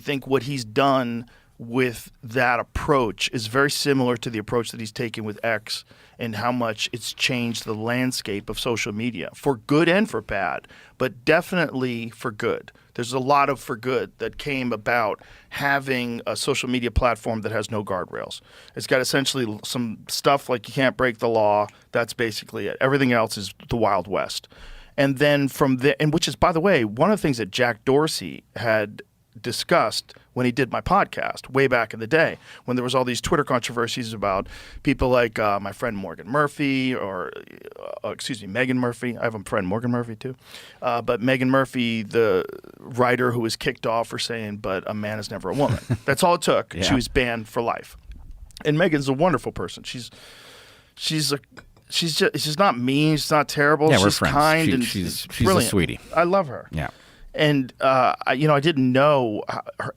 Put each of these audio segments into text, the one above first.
I think what he's done with that approach is very similar to the approach that he's taken with X and how much it's changed the landscape of social media for good and for bad, but definitely for good. There's a lot of for good that came about having a social media platform that has no guardrails. It's got essentially some stuff like you can't break the law. That's basically it. Everything else is the Wild West. And then from there, and which is, by the way, one of the things that Jack Dorsey had discussed when he did my podcast way back in the day, when there was all these Twitter controversies about people like my friend Morgan Murphy, or Megan Murphy. I have a friend, Morgan Murphy, too. But Megan Murphy, the writer who was kicked off for saying, but a man is never a woman. That's all it took. Yeah. She was banned for life. And Megan's a wonderful person. She's not mean. She's not terrible. Yeah, she's we're friends. kind and she's brilliant. A sweetie. I love her. Yeah. And, I didn't know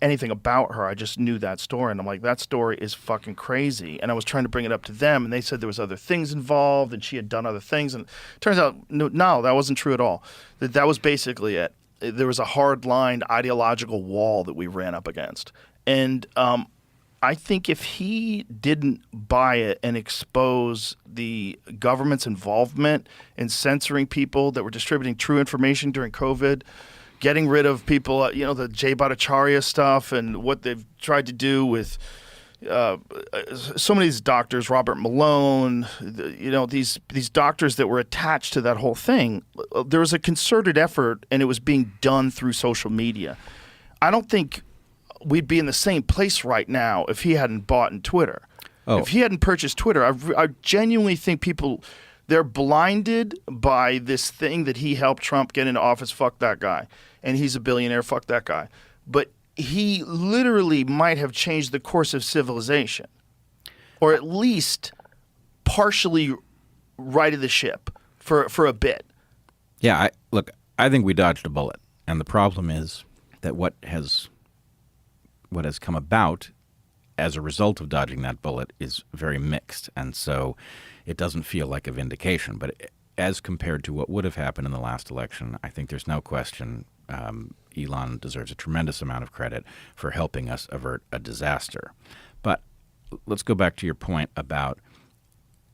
anything about her. I just knew that story. And I'm like, that story is fucking crazy. And I was trying to bring it up to them, and they said there was other things involved, and she had done other things. And it turns out, no, that wasn't true at all. That was basically it. There was a hard-lined ideological wall that we ran up against. And I think if he didn't buy it and expose the government's involvement in censoring people that were distributing true information during COVID, getting rid of people, the Jay Bhattacharya stuff and what they've tried to do with so many of these doctors, Robert Malone, these doctors that were attached to that whole thing. There was a concerted effort, and it was being done through social media. I don't think we'd be in the same place right now if he hadn't bought in Twitter. Oh. If he hadn't purchased Twitter, I genuinely think they're blinded by this thing that he helped Trump get into office. Fuck that guy. And he's a billionaire. Fuck that guy. But he literally might have changed the course of civilization, or at least partially righted the ship for a bit. Yeah, I think we dodged a bullet. And the problem is that what has come about as a result of dodging that bullet is very mixed. And so it doesn't feel like a vindication. But as compared to what would have happened in the last election, I think there's no question Elon deserves a tremendous amount of credit for helping us avert a disaster. But let's go back to your point about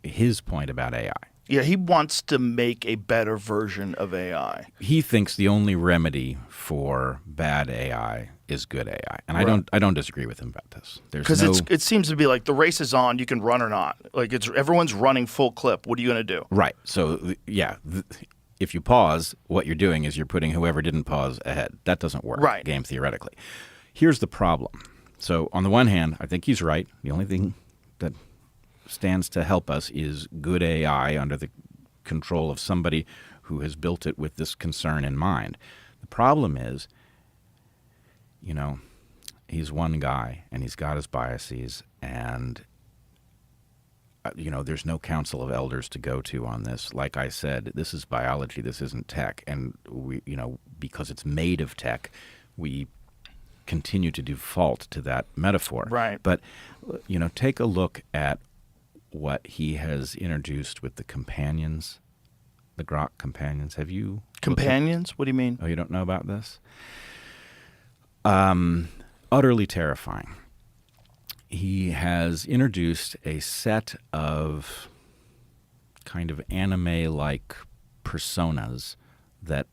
his point about AI. Yeah, he wants to make a better version of AI. He thinks the only remedy for bad AI is good AI, and right. I don't disagree with him about this. Because it seems to be like the race is on, you can run or not. Like everyone's running full clip. What are you going to do? Right. So if you pause, what you're doing is you're putting whoever didn't pause ahead. That doesn't work. Right. Game theoretically. Here's the problem. So on the one hand, I think he's right. The only thing that stands to help us is good AI under the control of somebody who has built it with this concern in mind. The problem is, he's one guy and he's got his biases, and there's no council of elders to go to on this. Like I said, this is biology, this isn't tech, and we, because it's made of tech, we continue to default to that metaphor. Right. But take a look at what he has introduced with the companions, the Grok companions. Have you? Companions? What do you mean? Oh, you don't know about this? Utterly terrifying. He has introduced a set of kind of anime-like personas that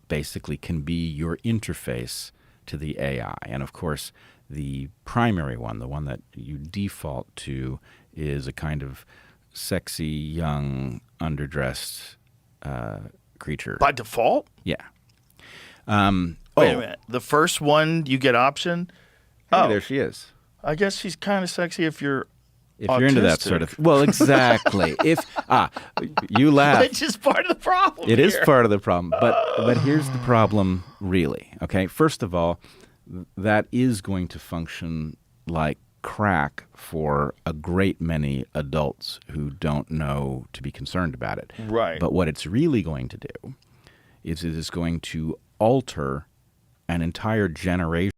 basically can be your interface to the AI. And of course, the primary one, the one that you default to, is a kind of sexy, young, underdressed creature. By default? Yeah. Wait a minute. The first one you get option? Hey, there she is. I guess she's kind of sexy if you're you're into that sort of... Well, exactly. You laugh. It's just part of the problem. It is part of the problem. But here's the problem, really. Okay? First of all, that is going to function like crack for a great many adults who don't know to be concerned about it. Right. But what it's really going to do is it is going to alter an entire generation